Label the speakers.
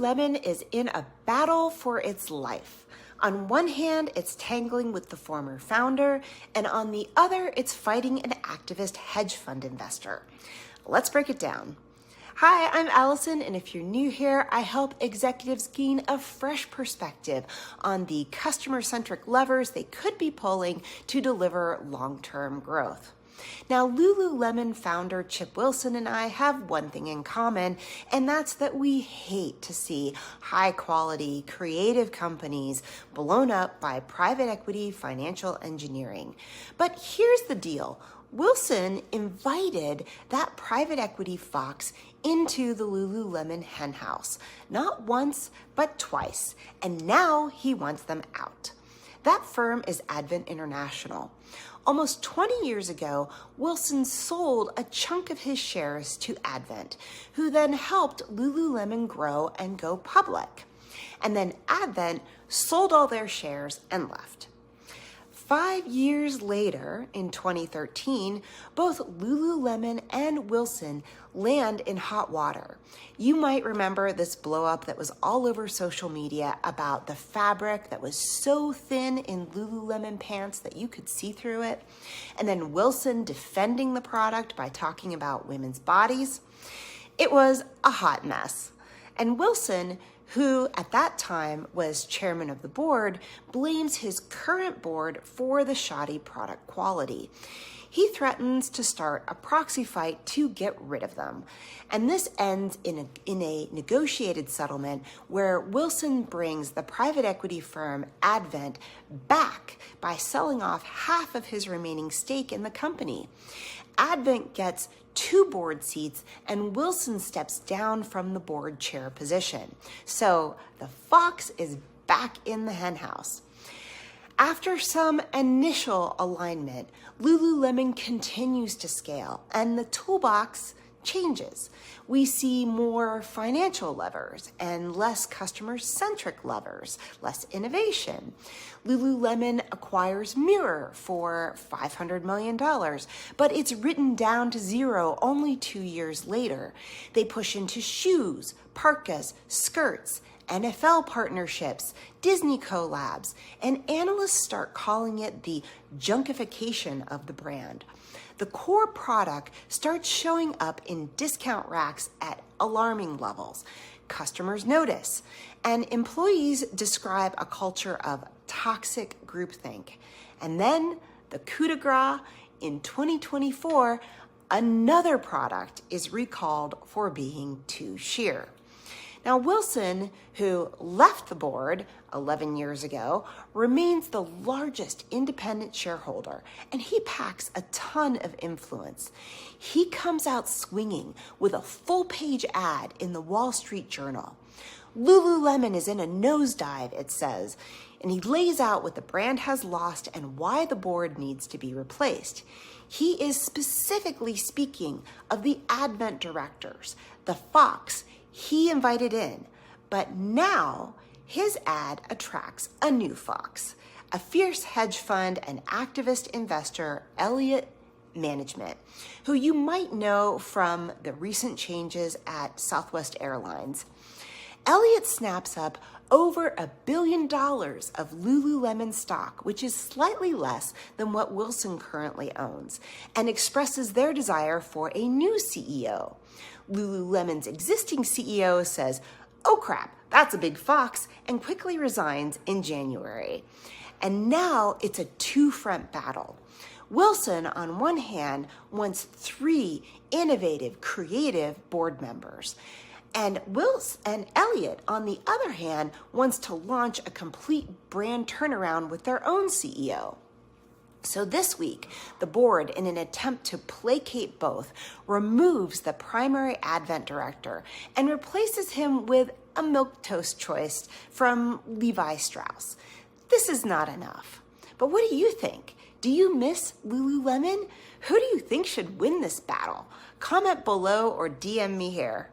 Speaker 1: Lululemon is in a battle for its life. On one hand, it's tangling with the former founder, and on the other, it's fighting an activist hedge fund investor. Let's break it down. Hi, I'm Allison, and if you're new here, I help executives gain a fresh perspective on the customer-centric levers they could be pulling to deliver long-term growth. Now, Lululemon founder Chip Wilson and I have one thing in common, and that's that we hate to see high-quality, creative companies blown up by private equity financial engineering. But here's the deal. Wilson invited that private equity fox into the Lululemon henhouse, not once, but twice, and now he wants them out. That firm is Advent International. Almost 20 years ago, Wilson sold a chunk of his shares to Advent, who then helped Lululemon grow and go public. And then Advent sold all their shares and left. 5 years later, in 2013, both Lululemon and Wilson land in hot water. You might remember this blow up that was all over social media about the fabric that was so thin in Lululemon pants that you could see through it. And then Wilson defending the product by talking about women's bodies. It was a hot mess. And Wilson, who at that time was chairman of the board, blames his current board for the shoddy product quality. He threatens to start a proxy fight to get rid of them. And this ends in a negotiated settlement where Wilson brings the private equity firm Advent back by selling off half of his remaining stake in the company. Advent gets 2 board seats, and Wilson steps down from the board chair position. So the fox is back in the henhouse. After some initial alignment, Lululemon continues to scale, and the toolbox changes. We see more financial levers and less customer-centric levers, less innovation. Lululemon acquires Mirror for $500 million, but it's written down to zero only 2 years later. They push into shoes, parkas, skirts, NFL partnerships, Disney collabs, and analysts start calling it the junkification of the brand. The core product starts showing up in discount racks at alarming levels. Customers notice, and employees describe a culture of toxic groupthink. And then the coup de grace in 2024, another product is recalled for being too sheer. Now, Wilson, who left the board 11 years ago, remains the largest independent shareholder, and he packs a ton of influence. He comes out swinging with a full-page ad in the Wall Street Journal. Lululemon is in a nosedive, it says, and he lays out what the brand has lost and why the board needs to be replaced. He is specifically speaking of the Advent directors, the fox he invited in, but now his ad attracts a new fox, a fierce hedge fund and activist investor, Elliott Management, who you might know from the recent changes at Southwest Airlines. Elliott snaps up over $1 billion of Lululemon stock, which is slightly less than what Wilson currently owns, and expresses their desire for a new CEO. Lululemon's existing CEO says, "Oh crap, that's a big fox," and quickly resigns in January. And now it's a two-front battle. Wilson, on one hand, wants 3 innovative, creative board members. And Elliott, on the other hand, wants to launch a complete brand turnaround with their own CEO. So this week, the board, in an attempt to placate both, removes the primary Advent director and replaces him with a milquetoast choice from Levi Strauss. This is not enough. But what do you think? Do you miss Lululemon? Who do you think should win this battle? Comment below or DM me here.